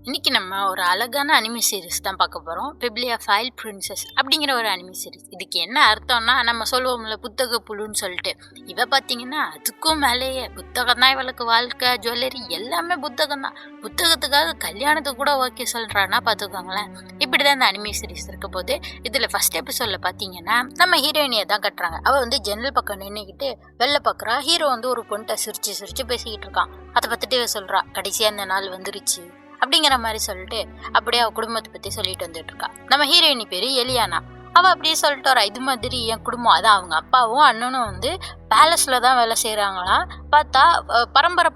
இன்னைக்கு நம்ம ஒரு அழகான அனிமி சீரிஸ் தான் பார்க்க போகிறோம். பிப்ளியோஃபைல் பிரின்சஸ் அப்படிங்கிற ஒரு அனிமி சீரிஸ். இதுக்கு என்ன அர்த்தம்னா, நம்ம சொல்லுவோம்ல புத்தக புழுன்னு சொல்லிட்டு, இவ பார்த்தீங்கன்னா அதுக்கும் மேலேயே புத்தகம் தான் இவளுக்கு வாழ்க்கை, ஜுவல்லரி எல்லாமே புத்தகம் தான். புத்தகத்துக்காக கல்யாணத்துக்கு கூட ஓகே சொல்கிறான்னா பார்த்துக்கோங்களேன். இப்படி தான் இந்த அனிமி சீரிஸ் இருக்க போது. இதில் ஃபர்ஸ்ட் எபிசோடில் பார்த்தீங்கன்னா நம்ம ஹீரோயினியை தான் கட்டுறாங்க. அவள் வந்து ஜன்னல் பக்கம் நின்றுக்கிட்டு வெளில பார்க்குறா. ஹீரோ வந்து ஒரு பொண்ணை சிரிச்சு பேசிக்கிட்டு இருக்கான். அதை பார்த்துட்டு இவ சொல்கிறா, கடைசியாக அந்த நாள் வந்துருச்சு அப்படிங்கிற மாதிரி சொல்லிட்டு அப்படியே அவ குடும்பத்தை பத்தி சொல்லிட்டு வந்துட்டு இருக்கா. நம்ம ஹீரோயினி பேரு எலியானா. அவ அப்படியே சொல்லிட்டு வரா, இது மாதிரி என் குடும்பம், அதான் அவங்க அப்பாவும் அண்ணனும் வந்து பேலஸ்ல தான் வேலை செய்யறாங்களாம். பார்த்தா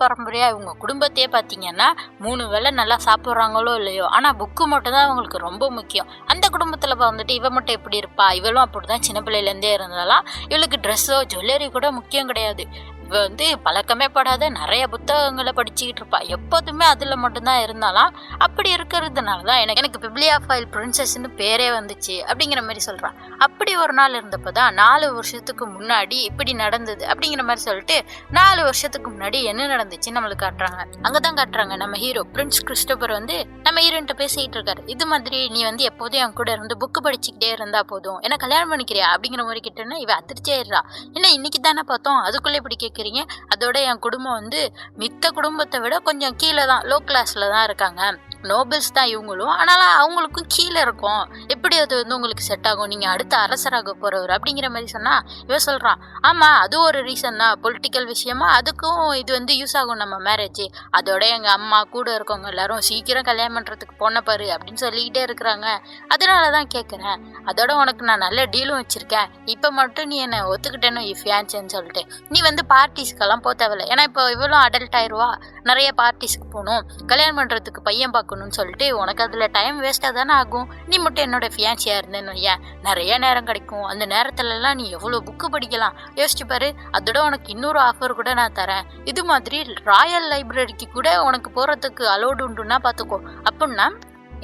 பரம்பரையா இவங்க குடும்பத்தையே பார்த்தீங்கன்னா 3 வேளை நல்லா சாப்பிட்றாங்களோ இல்லையோ, ஆனா புக்கு மட்டும் தான் அவங்களுக்கு ரொம்ப முக்கியம். அந்த குடும்பத்துல வந்துட்டு இவ மட்டும் எப்படி இருப்பா, இவளும் அப்படிதான் சின்ன பிள்ளையிலேருந்தே இருந்தாலாம். இவளுக்கு ட்ரெஸ்ஸோ ஜுவல்லரி கூட முக்கியம் கிடையாது. இவ வந்து பழக்கமே படாத நிறைய புத்தகங்களை படிச்சுக்கிட்டு இருப்பா. எப்போதுமே அதுல மட்டும்தான் இருந்தாலாம். அப்படி இருக்கிறதுனால தான் எனக்கு பிப்ளியோஃபைல் பிரின்சஸ்ன்னு பேரே வந்துச்சு அப்படிங்கிற மாதிரி சொல்றான். அப்படி ஒரு நாள் இருந்தப்பதான் 4 வருஷத்துக்கு முன்னாடி இப்படி நடந்தது அப்படிங்கிற மாதிரி சொல்லிட்டு 4 வருஷத்துக்கு முன்னாடி என்ன நடந்துச்சு நம்மளுக்கு காட்டுறாங்க. அங்கதான் காட்டுறாங்க நம்ம ஹீரோ பிரின்ஸ் கிறிஸ்டோபர் வந்து நம்ம ஹீரோன்ட்ட பேசிக்கிட்டு இருக்காரு. இது மாதிரி நீ வந்து எப்போதும் என் கூட இருந்து புக்கு படிச்சுக்கிட்டே இருந்தா போதும், என்ன கல்யாணம் பண்ணிக்கிறியா அப்படிங்கிற மாதிரி கிட்டேன்னா இவ அதிர்ச்சியாயிடுறா. என்ன இன்னைக்கு தானே பார்த்தோம், அதுக்குள்ளே இப்படி கேட்குறீங்க? அதோட என் குடும்பம் வந்து மித்த குடும்பத்தை விட கொஞ்சம் கீழே தான், லோ கிளாஸ்ல தான் இருக்காங்க. நோபல்ஸ் தான் இவங்களும், ஆனாலும் அவங்களுக்கும் கீழே இருக்கும். எப்படி அது வந்து உங்களுக்கு செட் ஆகும், நீங்க அடுத்த அரசராக போறவர் அப்படிங்கிற மாதிரி சொன்னா இவன் சொல்றான், ஆமா அது ஒரு ரீசன் தான், பொலிட்டிக்கல் விஷயமா அதுக்கும் இது வந்து யூஸ் ஆகும் நம்ம மேரேஜ். அதோட எங்க அம்மா கூட இருக்கவங்க எல்லாரும் சீக்கிரம் கல்யாணம் பண்றதுக்கு பொண்ணை பாரு அப்படின்னு சொல்லிக்கிட்டே இருக்கிறாங்க. அதனாலதான் கேட்கறேன். அதோட உனக்கு நான் நல்ல டீலும் வச்சிருக்கேன். இப்ப மட்டும் நீ என்ன ஒத்துக்கிட்டேன்னு ஃபியான்சேன்னு சொல்லிட்டு நீ வந்து பார்ட்டிஸ்க்கெல்லாம் போக தேவையில்லை. ஏன்னா இப்போ இவ்வளோ அடல்ட் ஆயிடுவா, நிறைய பார்ட்டிஸ்க்கு போகணும், கல்யாணம் பண்றதுக்கு பையன் பார்க்கணும்னு சொல்லிட்டு உனக்கு அதுல டைம் வேஸ்டா தானே ஆகும். நீ மட்டும் என்னோட ஃபியான்சியா இருந்தேன்னு ஏன் நிறைய நேரம் கிடைக்கும். அந்த நேரத்துல எல்லாம் நீ எவ்வளவு புக்கு படிக்கலாம் யோசிச்சு பாரு. அதோட உனக்கு இன்னொரு ஆஃபர் கூட நான் தரேன். இது மாதிரி ராயல் லைப்ரரிக்கு கூட உனக்கு போறதுக்கு அலோடு உண்டுன்னா பாத்துக்கோ. அப்படின்னா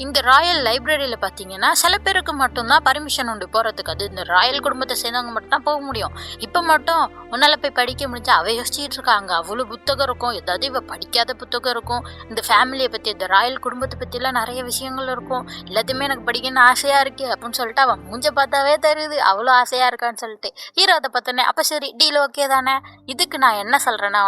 இந்த ராயல் லைப்ரரியில் பார்த்தீங்கன்னா சில பேருக்கு மட்டும்தான் பர்மிஷன் உண்டு போகிறதுக்கு. அது இந்த ராயல் குடும்பத்தை சேர்ந்தவங்க மட்டும் தான் போக முடியும். இப்போ மட்டும் உன்னால் போய் படிக்க முடிஞ்சா அவ யோசிச்சுட்டு இருக்காங்க. அவ்வளோ புத்தகம் இருக்கும், ஏதாவது இவ படிக்காத புத்தகம் இருக்கும். இந்த ஃபேமிலியை பற்றி, இந்த ராயல் குடும்பத்தை பற்றிலாம் நிறைய விஷயங்கள் இருக்கும். எல்லாத்தையுமே எனக்கு படிக்கணும்னு ஆசையாக இருக்கு அப்படின்னு சொல்லிட்டு அவன் மூஞ்ச பார்த்தாவே தெரியுது அவ்வளோ ஆசையாக இருக்கான்னு சொல்லிட்டு. ஹீரோ அதை பார்த்தோன்னே அப்போ சரி டீல் ஓகே தானே. இதுக்கு நான் என்ன சொல்கிறேன்னா,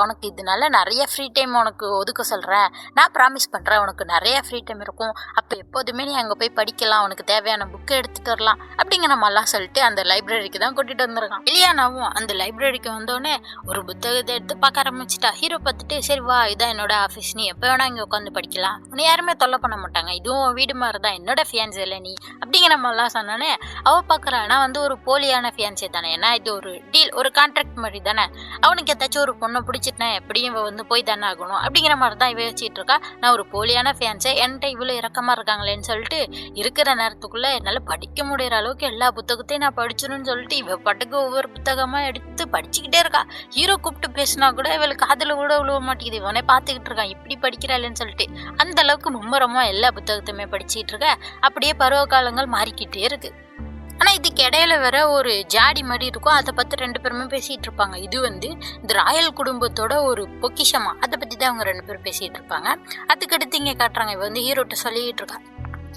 உனக்கு இதனால நிறைய ஃப்ரீ டைம் உனக்கு ஒதுக்க சொல்கிறேன். நான் ப்ராமிஸ் பண்ணுறேன், உனக்கு நிறைய ஃப்ரீ டைம் இருக்கும். அப்போ எப்போதுமே நீ அங்கே போய் படிக்கலாம், உனக்கு தேவையான புக்கை எடுத்துட்டு வரலாம் அப்படிங்கிற மாதிரிலாம் சொல்லிட்டு அந்த லைப்ரரிக்கு தான் கூட்டிட்டு வந்திருக்கான். இலியானாவும் அந்த லைப்ரரிக்கு வந்தோடனே ஒரு புத்தகத்தை எடுத்து பார்க்க ஆரம்பிச்சிட்டா. ஹீரோ பார்த்துட்டு சரி வா, இதான் என்னோட ஆஃபீஸ், நீ எப்போ வேணா இங்கே உட்காந்து படிக்கலாம், உன்னை யாருமே தொல்லை பண்ண மாட்டாங்க, இதுவும் வீடு மாதிரி தான், என்னோட ஃபியான்ஸே இல்லை நீ அப்படிங்கிற மாதிரிலாம் சொன்னோன்னே அவள் பார்க்குறா, நான் வந்து ஒரு போலியான ஃபியான்ஸே தானே, ஏன்னா இது ஒரு டீல், ஒரு கான்ட்ராக்ட் மாதிரி தானே, அவனுக்கு ஏதாச்சும் ஒரு பொண்ணை பிடிச்சிட்டேன் எப்படியும் இவ வந்து போய் தானே ஆகணும் அப்படிங்கிற மாதிரி தான் இவ வச்சுட்டு இருக்கா. நான் ஒரு போலியான ஃபியான்ஸே, என்கிட்ட இவ்வளோ இறக்கமா இருக்காங்களேன்னு சொல்லிட்டு இருக்கிற நேரத்துக்குள்ள என்னால படிக்க முடியற அளவுக்கு எல்லா புத்தகத்தையும் நான் படிச்சிருன்னு சொல்லிட்டு இவ பாட்டுக்கு ஒவ்வொரு புத்தகமா எடுத்து படிச்சுக்கிட்டே இருக்கா. ஹீரோ கூப்பிட்டு பேசினா கூட இவளுக்கு காதுல கூட விழுவ மாட்டேங்குது. இவனே பார்த்துக்கிட்டு இருக்கான் இப்படி படிக்கிறாள்னு சொல்லிட்டு. அந்த அளவுக்கு மும்மரமா எல்லா புத்தகத்தையுமே படிச்சுட்டு இருக்க. அப்படியே பருவ காலங்கள் மாறிக்கிட்டே இருக்கு. ஆனால் இதுக்கு இடையில வேற ஒரு ஜாடி மாதிரி இருக்கும், அதை பற்றி 2 பேருமே பேசிகிட்டு இருப்பாங்க. இது வந்து இந்த ராயல் குடும்பத்தோட ஒரு பொக்கிஷமா, அதை பற்றி தான் அவங்க 2 பேரும் பேசிகிட்டு இருப்பாங்க. அதுக்கடுத்து இங்கே காட்டுறாங்க, இவ வந்து ஹீரோட்ட சொல்லிக்கிட்டு இருக்கா,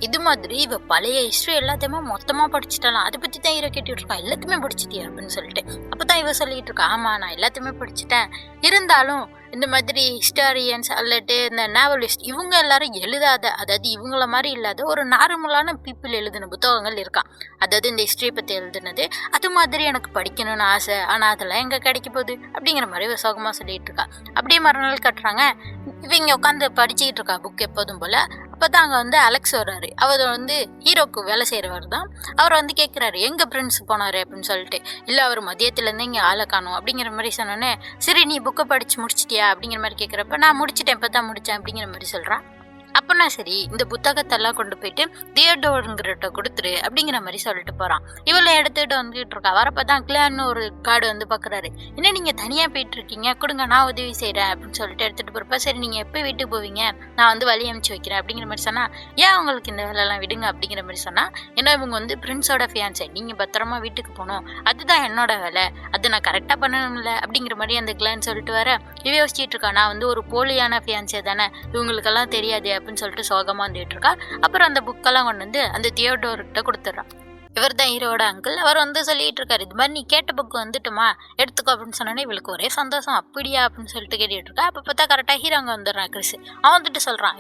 இது மாதிரி இவ பழைய ஹிஸ்ட்ரி எல்லாத்தையுமே மொத்தமாக படிச்சுட்டாலாம், அதை பற்றி தான் ஹீரோ கேட்டுட்டு இருக்கான். எல்லாத்தையுமே படிச்சுட்டியா அப்படின்னு சொல்லிட்டு. அப்போ தான் இவ சொல்லிட்டு இருக்கா, ஆமாம் நான் எல்லாத்தையுமே படிச்சுட்டேன், இருந்தாலும் இந்த மாதிரி ஹிஸ்டாரியன்ஸ் அல்லட்டு இந்த நாவலிஸ்ட் இவங்க எல்லாரும் எழுதாத, அதாவது இவங்கள மாதிரி இல்லாத ஒரு நார்மலான பீப்புள் எழுதின புத்தகங்கள் இருக்கான். அதாவது இந்த ஹிஸ்ட்ரியை பற்றி எழுதுனது, அது மாதிரி எனக்கு படிக்கணும்னு ஆசை, ஆனால் அதெல்லாம் எங்கே கிடைக்க போகுது அப்படிங்கிற மாதிரி சோகமாக சொல்லிட்டு இருக்கா. அப்படியே மறுநாள் கட்டுறாங்க, இவங்க உட்காந்து படிச்சுக்கிட்டு இருக்கா புக் எப்போதும் போல். அப்போ தான் அங்கே வந்து அலெக்ஸ் வர்றாரு. அவர் வந்து ஹீரோக்கு வேலை செய்கிறவர் தான். அவர் வந்து கேட்குறாரு எங்கே பிரின்ஸ் போனார் அப்படின்னு சொல்லிட்டு. இல்லை அவர் மதியத்துலேருந்து இங்கே ஆளை காணும் அப்படிங்கிற மாதிரி சொன்னோன்னே, சரி நீ புக்கை படித்து முடிச்சிட்டியா அப்படிங்கிற மாதிரி கேட்குறப்ப, நான் முடிச்சிட்டேன், இப்போ தான் முடித்தேன் அப்படிங்கிற மாதிரி சொல்கிறான். அப்போனா சரி இந்த புத்தகத்தெல்லாம் கொண்டு போயிட்டு தியோடோருங்கிறட்ட கொடுத்துரு அப்படிங்கிற மாதிரி சொல்லிட்டு போகிறான். இவளை எடுத்துகிட்டு வந்துகிட்டு இருக்கா. வரப்போ தான் கிளான்னு ஒரு கார்டு வந்து பார்க்குறாரு. என்ன நீங்கள் தனியாக போயிட்டு இருக்கீங்க, கொடுங்க நான் உதவி செய்கிறேன் அப்படின்னு சொல்லிட்டு எடுத்துகிட்டு போகிறப்ப, சரி நீங்கள் எப்போ வீட்டுக்கு போவீங்க, நான் வந்து வழி அனுப்பிச்சு வைக்கிறேன் அப்படிங்கிற மாதிரி சொன்னால், ஏன் உங்களுக்கு இந்த வேலைலாம் விடுங்க அப்படிங்கிற மாதிரி சொன்னால், ஏன்னா இவங்க வந்து பிரின்ஸோட ஃபியான்ஸை, நீங்கள் பத்திரமா வீட்டுக்கு போகணும், அதுதான் என்னோட வேலை, அது நான் கரெக்டாக பண்ணணும்ல அப்படிங்கிற மாதிரி அந்த கிளான்னு சொல்லிட்டு வர இவ யோசிச்சுட்டு இருக்கா, நான் வந்து ஒரு போலியான ஃபியான்ஸே தானே, இவங்களுக்கெல்லாம் தெரியாது அப்படின்னு சொல்லிட்டு சோகமாக வந்துட்டு இருக்கா. அப்புறம் அந்த புக்கெல்லாம் கொண்டு வந்து அந்த தியோடோர்கிட்ட கொடுத்துட்றான். இவர் தான் ஹீரோட அங்கிள். அவர் வந்து சொல்லிட்டு இருக்காரு, இது மாதிரி நீ கேட்ட புக்கு வந்துட்டுமா எடுத்துக்கோ அப்படின்னு சொன்னோன்னே இவளுக்கு ஒரே சந்தோஷம். அப்படியா அப்படின்னு சொல்லிட்டு கேட்டுட்டு இருக்கா. அப்போ பார்த்தா கரெக்டாக ஹீரோ அங்கே வந்துடுறான் கிறிஸ். அவன் வந்துட்டு சொல்கிறான்,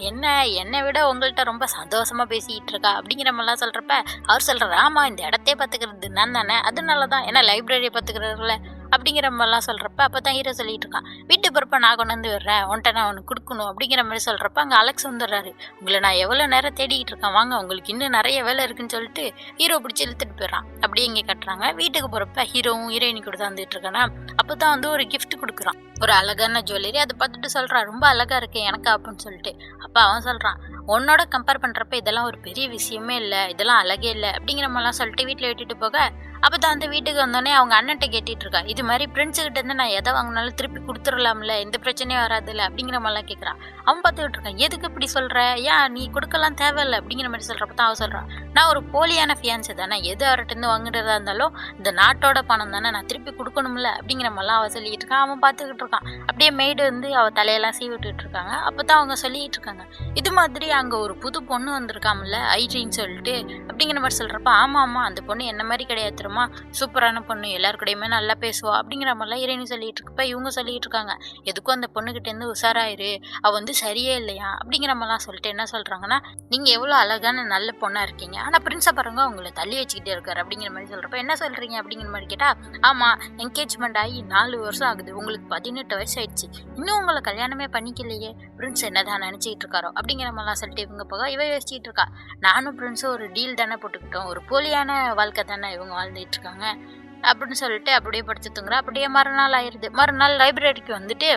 என்னை விட உங்கள்கிட்ட ரொம்ப சந்தோஷமாக பேசிக்கிட்டு இருக்கா அப்படிங்கிற மாதிரிலாம் சொல்கிறப்ப அவர் சொல்கிறார், ஆமாம் இந்த இடத்தையே பார்த்துக்கிறது நான் தானே, அதனால தான் ஏன்னா லைப்ரரியை பார்த்துக்கிறதுல அப்படிங்கிற மாதிரிலாம் சொல்கிறப்ப அப்போ தான் ஹீரோ சொல்லிட்டு இருக்கான், வீட்டு பொறுப்பை நான் கொண்டு வந்து விடுறேன், உன்ட்ட நான் உனக்கு கொடுக்கணும் அப்படிங்கிற மாதிரி சொல்கிறப்ப அங்கே அலெக்ஸ் வந்துடுறாரு. உங்களை நான் எவ்வளோ நேரம் தேடிக்கிட்டு இருக்கேன், வாங்க உங்களுக்கு இன்னும் நிறைய வேலை இருக்குன்னு சொல்லிட்டு ஹீரோ பிடிச்சி இழுத்துட்டு போயிடறான். அப்படியே இங்கே கட்டுறாங்க. வீட்டுக்கு போகிறப்ப ஹீரோவும் ஹீரோயினி கூட தான் வந்துட்டு இருக்கானா. அப்போ தான் வந்து ஒரு கிஃப்ட் கொடுக்குறான், ஒரு அழகான ஜுவல்லரி. அதை பார்த்துட்டு சொல்கிறான், ரொம்ப அழகாக இருக்கு எனக்கு அப்படின்னு சொல்லிட்டு. அப்போ அவன் சொல்கிறான், உன்னோட கம்பேர் பண்ணுறப்ப இதெல்லாம் ஒரு பெரிய விஷயமே இல்லை, இதெல்லாம் அழகே இல்லை அப்படிங்கிற மாதிரிலாம் சொல்லிட்டு வீட்டில் விட்டுட்டு போக அப்போ தான் அந்த வீட்டுக்கு வந்தோடனே அவங்க அண்ணன்ட்ட கேட்டுட்டு இருக்கா, இது மாதிரி ஃப்ரெண்ட்ஸுக்கிட்ட இருந்து நான் எதை வாங்கினாலும் திருப்பி கொடுத்துடலாம்ல, எந்த பிரச்சனையும் வராதுல்ல அப்படிங்கிற மாதிரிலாம் கேட்குறான். அவன் பார்த்துக்கிட்டு இருக்கான், எதுக்கு இப்படி சொல்கிற, ஏன் நீ கொடுக்கலாம் தேவையில்லை அப்படிங்கிற மாதிரி சொல்கிறப்ப தான் அவன் சொல்கிறான், நான் ஒரு போலியான ஃபியான்ஸை தானே, எது அவர்கிட்ட வாங்குறதா இருந்தாலும் இந்த நாட்டோட பணம் தானே, நான் திருப்பி கொடுக்கணும்ல அப்படிங்கிற மாதிரிலாம் அவன் சொல்லிட்டு இருக்கான். அவன் பார்த்துக்கிட்டு இருக்கான். அப்படியே மெய்டு வந்து அவள் தலையெல்லாம் சீவிட்டுட்டு இருக்காங்க. அப்போ தான் அவங்க சொல்லிட்டு இருக்காங்க, இது மாதிரி அங்கே ஒரு புது பொண்ணு வந்திருக்காமல ஐரின்னு சொல்லிட்டு அப்படிங்கிற மாதிரி சொல்கிறப்ப, ஆமாம் அந்த பொண்ணு என்ன மாதிரி கிடையாது தெரியுமா, சூப்பரான பொண்ணு, எல்லாருக்கூடையுமே நல்லா பேசுவா அப்படிங்கிற மாதிரிலாம் ஹீரோயினி சொல்லிட்டு இருக்கப்ப இவங்க சொல்லிட்டு இருக்காங்க, எதுக்கும் அந்த பொண்ணுகிட்டேருந்து உஷாராயிரு, அவள் வந்து சரியே இல்லையா அப்படிங்கிற மாதிரிலாம் சொல்லிட்டு என்ன சொல்கிறாங்கன்னா, நீங்கள் எவ்வளோ அழகான நல்ல பொண்ணாக இருக்கீங்க, ஆனால் பிரின்ஸை பாருங்க உங்களை தள்ளி வச்சுக்கிட்டே இருக்காரு அப்படிங்கிற மாதிரி சொல்கிறப்ப என்ன சொல்கிறீங்க அப்படிங்கிற மாதிரி கேட்டால், ஆமாம் என்கேஜ்மெண்ட் ஆகி 4 வருஷம் ஆகுது, உங்களுக்கு 18 வயசு ஆயிடுச்சு, இன்னும் உங்களை கல்யாணமே பண்ணிக்கலையே, பிரின்ஸ் என்னதான் நினச்சிக்கிட்டு இருக்காரோ அப்படிங்கிற மாதிரிலாம் சொல்லிட்டு இவங்க போக இவ யோசிச்சுட்டு இருக்கா, நானும் பிரின்ஸும் ஒரு டீல் தானே போட்டுக்கிட்டோம், ஒரு போலியான வாழ்க்கை தானே இவங்க வாழ்ந்துட்டு இருக்காங்க அப்படின்னு சொல்லிட்டு அப்படியே படுத்து தூங்குறா. அப்படியே மறுநாள் ஆயிடுது. மறுநாள் லைப்ரரிக்கு வந்துட்டு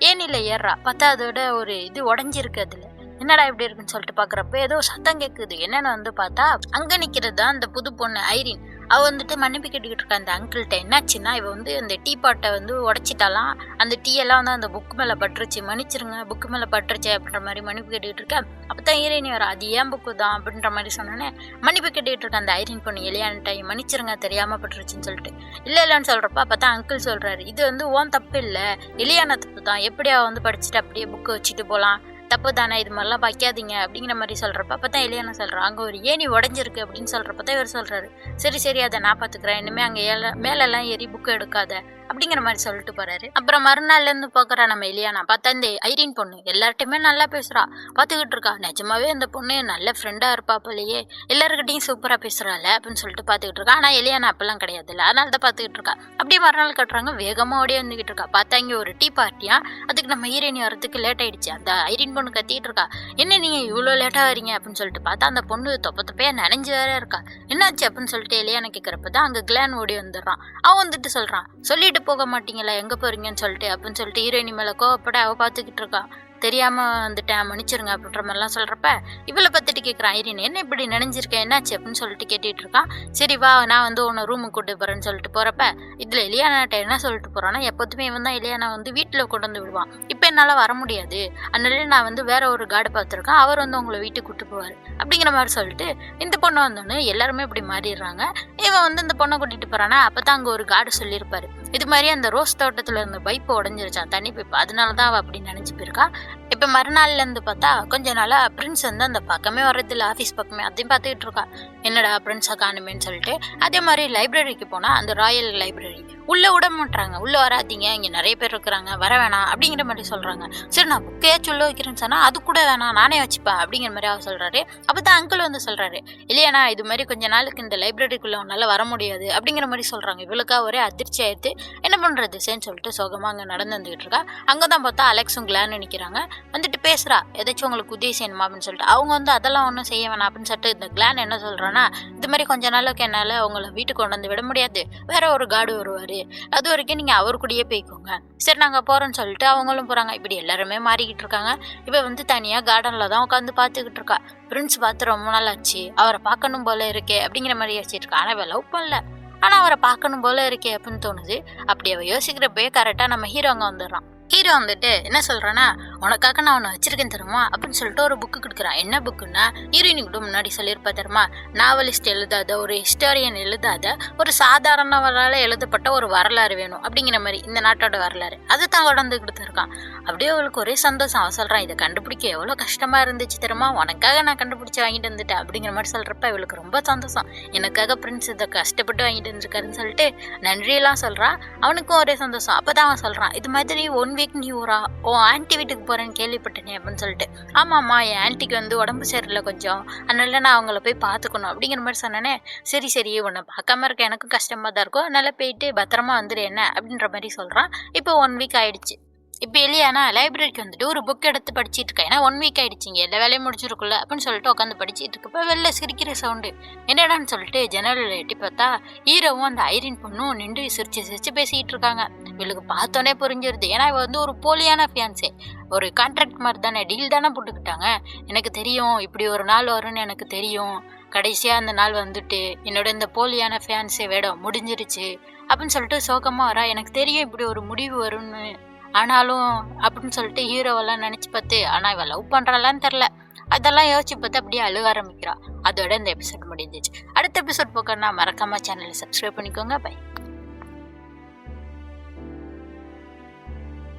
ஏனில ஏறுறா. பார்த்தா அதோட ஒரு இது உடஞ்சிருக்கு. அதில் என்னடா இப்படி இருக்குன்னு சொல்லிட்டு பார்க்குறப்ப ஏதோ சத்தம் கேட்குது. என்னன்னு வந்து பார்த்தா அங்கே நிற்கிறது தான் அந்த புது பொண்ணு ஐரின். அவள் வந்துட்டு மன்னிப்பு கேட்டுக்கிட்டு இருக்கா அந்த அங்கிள்கிட்ட. என்னாச்சுன்னா இவ வந்து அந்த டீ பாட்டை வந்து உடச்சிட்டாலாம், அந்த டீ எல்லாம் வந்து அந்த புக்கு மேலே பட்டுருச்சு, மன்னிச்சிருங்க புக்கு மேலே பட்டுருச்சு அப்படின்ற மாதிரி மன்னிப்பு கேட்டுக்கிட்டு இருக்கேன். அப்போ தான் ஹீரோயினி வர, அது ஏன் புக்கு தான் அப்படின்ற மாதிரி சொன்னோன்னே மன்னிப்பு கேட்டுக்கிட்டு இருக்கேன் அந்த ஐரின் பொண்ணு, எலியான்ட்டை மன்னிச்சிருங்க தெரியாமல் பட்டுருச்சுன்னு சொல்லிட்டு. இல்லைன்னு சொல்கிறப்ப அப்போ தான் அங்கிள் சொல்கிறாரு, இது வந்து ஓன் தப்பு இல்லை, எலியான தப்பு தான், எப்படி அவள் வந்து படிச்சுட்டு அப்படியே புக்கு வச்சுட்டு போகலாம், தப்பு தானே, இது மாதிரிலாம் வைக்காதீங்க அப்படிங்கிற மாதிரி சொல்கிறப்ப அப்போ தான் எலியானா சொல்கிறான், அங்கே ஒரு ஏணி உடஞ்சிருக்கு அப்படின்னு சொல்கிறப்ப தான் இவர் சொல்கிறாரு, சரி அதை நான் பார்த்துக்கிறேன், இனிமேல் அங்கே மேலெல்லாம் ஏறி புக்கு எடுக்காத அப்படிங்கிற மாதிரி சொல்லிட்டு போறாரு. அப்புறம் மறுநாள்லேருந்து பார்க்குறா நம்ம எலியானா. பார்த்தா இந்த ஐரின் பொண்ணு எல்லார்ட்டையுமே நல்லா பேசுகிறா, பார்த்துக்கிட்டு இருக்கா. நிஜமாவே அந்த பொண்ணு நல்ல ஃப்ரெண்டாக இருப்பா போலயே, எல்லாருக்கிட்டையும் சூப்பராக பேசுகிறாள் அப்படின்னு சொல்லிட்டு பார்த்துக்கிட்டு இருக்கா. ஆனால் எலியானா அப்பெல்லாம் கிடையாதுல்ல, அதனால தான் பார்த்துக்கிட்டு இருக்கா. அப்படியே மறுநாள் கட்டுறாங்க, வேகமாக ஓடியே வந்துக்கிட்டு இருக்கா. பார்த்தா இங்கே ஒரு டீ பார்ட்டியா, அதுக்கு நம்ம ஹீரோயினி வரதுக்கு லேட் ஆயிடுச்சு. அந்த ஐரின் பொண்ணு கத்திட்டு இருக்கா, என்ன நீங்கள் இவ்வளோ லேட்டாக வரீங்க அப்படின்னு சொல்லிட்டு. பார்த்தா அந்த பொண்ணு தொப்பையாக நனைஞ்சு வேற இருக்கா. என்னாச்சு அப்படின்னு சொல்லிட்டு எலியானா கேட்குறப்ப தான் அங்கே கிளான் ஓடி வந்துடுறான். அவன் வந்துட்டு சொல்கிறான், சொல்லிட்டு போக மாட்டீங்களா எங்கே போகிறீங்கன்னு சொல்லிட்டு அப்படின்னு சொல்லிட்டு ஹீரோயினி மேலே கோவப்பட அவள் பார்த்துக்கிட்டு இருக்கா. தெரியாமல் வந்துட்டேன் மன்னிச்சிருங்க அப்படின்ற மாதிரிலாம் சொல்கிறப்ப இவளை பார்த்துட்டு கேட்குறான் ஐரின், என்ன இப்படி நினைஞ்சிருக்கேன் என்னாச்சு அப்படின்னு சொல்லிட்டு கேட்டுட்டு இருக்கான். சரி வா நான் வந்து உன்னை ரூமுக்கு கூட்டு போகிறேன்னு சொல்லிட்டு போகிறப்ப இதில் எலியானாட்ட என்ன சொல்லிட்டு போகிறான்னா, எப்போதுமே இவன் தான் எலியானா வந்து வீட்டில் கொண்டு வந்து விடுவான், இப்போ என்னால் வர முடியாது, அதனால நான் வந்து வேற ஒரு கார்டு பார்த்துருக்கேன், அவர் வந்து உங்களை வீட்டுக்கு கூட்டு போவார் அப்படிங்கிற மாதிரி சொல்லிட்டு இந்த பொண்ணை வந்தோன்னு எல்லாருமே இப்படி மாறிடுறாங்க. இவன் வந்து இந்த பொண்ணை கூட்டிகிட்டு போகிறானா. அப்போ தான் அங்கே ஒரு கார்டு சொல்லியிருப்பாரு, இது மாதிரி அந்த ரோஸ் தோட்டத்தில் இருந்த பைப்பு உடஞ்சிருச்சான், தண்ணி பைப்பு, அதனால தான் அவள் அப்படி நினச்சி போயிருக்கா. இப்போ மறுநாள்லேருந்து பார்த்தா கொஞ்ச நாளாக பிரின்ஸ் வந்து அந்த பக்கமே வர்றதில்ல, ஆஃபீஸ் பக்கமே, அதையும் பார்த்துக்கிட்டு இருக்கா. என்னடா பிரின்ஸை காணுமேன்னு சொல்லிட்டு. அதே மாதிரி லைப்ரரிக்கு போனால் அந்த ராயல் லைப்ரரி உள்ளே விட மாட்டாங்க, உள்ளே வராதிங்க, இங்கே நிறைய பேர் இருக்கிறாங்க, வர வேணாம் அப்படிங்கிற மாதிரி சொல்கிறாங்க. சரி நான் புக்கையாச்சும் உள்ள வைக்கிறேன்னு சொன்னால் அது கூட வேணாம் நானே வச்சுப்பா அப்படிங்கிற மாதிரி அவர் சொல்கிறாரு. அப்போ தான் அங்கிள் வந்து சொல்கிறாரு, இல்லையாண்ணா இது மாதிரி கொஞ்ச நாளுக்கு இந்த லைப்ரரிக்குள்ளே உன்னால் வர முடியாது அப்படிங்கிற மாதிரி சொல்கிறாங்க. இவளுக்கா ஒரே அதிர்ச்சி ஆயிடுத்து, என்ன பண்ணுறது சேன்னு சொல்லிட்டு சோகமாக அங்கே நடந்து வந்துக்கிட்டு இருக்கா. அங்கே தான் பார்த்தா அலெக்ஸும் கிளான்னு நிற்கிறாங்க. வந்துட்டு பேசுகிறா, ஏதாச்சும் உங்களுக்கு உதவி செய்யணுமா அப்படின்னு சொல்லிட்டு. அவங்க வந்து அதெல்லாம் ஒன்றும் செய்ய வேணாம் அப்படின்னு சொல்லிட்டு இந்த கிளான் என்ன சொல்கிறான்னா, இது மாதிரி கொஞ்ச நாளுக்கு என்னால் அவங்கள வீட்டுக்கு கொண்டு வந்து விட முடியாது, வேற ஒரு கார்டு வருவார், அது வரைக்கும் நீங்கள் அவர் கூடயே போய்க்கோங்க. சரி நாங்கள் போகிறோன்னு சொல்லிட்டு அவங்களும் போகிறாங்க. இப்படி எல்லாருமே மாறிக்கிட்டு இருக்காங்க. இப்போ வந்து தனியாக கார்டனில் தான் உட்காந்து பார்த்துக்கிட்டு இருக்கா. பிரின்ஸ் பார்த்து ரொம்ப நாள் ஆச்சு, அவரை பார்க்கணும் போல இருக்கே அப்படிங்கிற மாதிரி யோசிச்சுட்டு இருக்கா. ஆனால் அவள் லவ் பண்ணல, ஆனால் அவரை பார்க்கணும் போல இருக்கே அப்படின்னு தோணுது. அப்படி அவள் யோசிக்கிறப்பே கரெக்டாக நம்ம ஹீரோ அங்கே வந்துடுறான். ஹீரோ வந்துட்டு என்ன சொல்கிறான்னா, உனக்காக நான் ஒன்று வச்சிருக்கேன் தருமா அப்படின்னு சொல்லிட்டு ஒரு புக்கு கொடுக்குறான். என்ன புக்குன்னா, ஹீரோயினி கூட முன்னாடி சொல்லியிருப்பா தருமா, நாவலிஸ்ட் எழுதாத, ஒரு ஹிஸ்டாரியன் எழுதாத, ஒரு சாதாரணவரால் எழுதப்பட்ட ஒரு வரலாறு வேணும் அப்படிங்கிற மாதிரி, இந்த நாட்டோட வரலாறு அதை தான் கொண்டு கொடுத்துருக்கான். அப்படியே அவளுக்கு ஒரே சந்தோஷம். அவன் சொல்கிறான், இதை கண்டுபிடிக்க எவ்வளோ கஷ்டமாக இருந்துச்சு தெரியுமா, உனக்காக நான் கண்டுபிடிச்சி வாங்கிட்டு வந்துட்டேன் அப்படிங்கிற மாதிரி சொல்கிறப்ப இவளுக்கு ரொம்ப சந்தோஷம். எனக்காக பிரின்ஸ் இதை கஷ்டப்பட்டு வாங்கிட்டு வந்துருக்காருன்னு சொல்லிட்டு நன்றியெல்லாம் சொல்கிறான். அவனுக்கும் ஒரே சந்தோஷம். அப்போ தான் அவன் சொல்கிறான், இது மாதிரி 1 வீக் நீ ஓ ஆன்ட்டி வீட்டுக்கு போகிறேன்னு கேள்விப்பட்டேனே அப்படின்னு சொல்லிட்டு. ஆமாம்மா, என் ஆன்ட்டிக்கு வந்து உடம்பு சரியில்லை கொஞ்சம், அதனால நான் அவங்கள போய் பார்த்துக்கணும் அப்படிங்கிற மாதிரி சொன்னேனே. சரி சரி, உன்னை பார்க்காம இருக்க எனக்கும் கஷ்டமாக தான் இருக்கும், அதனால போயிட்டு பத்திரமா வந்துடு என்ன அப்படின்ற மாதிரி சொல்கிறான். இப்போ 1 வீக் ஆயிடுச்சு. இப்போ எலியானா லைப்ரரிக்கு வந்துட்டு ஒரு புக் எடுத்து படிச்சிட்டு இருக்கேன். ஏன்னா 1 வீக் ஆயிடுச்சிங்க, எல்லா வேலையும் முடிச்சிருக்குல்ல அப்படின்னு சொல்லிட்டு உட்காந்து படிச்சிட்டு இருக்கப்போ வெளில சிரிக்கிற சவுண்டு. என்னடான்னு சொல்லிட்டு ஜன்னலில் எட்டி பார்த்தா ஹீரோவும் அந்த ஐரின் பொண்ணும் நின்று சிரிச்சு சிரிச்சு பேசிக்கிட்டு இருக்காங்க. இவளுக்கு பார்த்தோன்னே புரிஞ்சிருது. ஏன்னா இவ வந்து ஒரு போலியான ஃபியான்ஸே, ஒரு கான்ட்ராக்ட் மாதிரி தானே, டீல் தானே போட்டுக்கிட்டாங்க. எனக்கு தெரியும் இப்படி ஒரு நாள் வரும்னு எனக்கு தெரியும், கடைசியாக அந்த நாள் வந்துட்டு என்னோட இந்த போலியான ஃபியான்ஸே வேடம் முடிஞ்சிருச்சு அப்படின்னு சொல்லிட்டு சோகமாக வரா. எனக்கு தெரியும் இப்படி ஒரு முடிவு வரும்னு, ஆனாலும் அப்படின்னு சொல்லிட்டு ஹீரோவெல்லாம் நினச்சி பார்த்து, ஆனால் இவள் லவ் பண்ணுறாளான்னு தெரில, அதெல்லாம் யோசிச்சு பார்த்து அப்படியே அழுக ஆரம்பிக்கிறா. அதோட இந்த எபிசோட் முடிஞ்சிச்சு. அடுத்த எபிசோட் பார்க்கணும்னா மறக்காம சேனலை சப்ஸ்கிரைப் பண்ணிக்கோங்க. பை.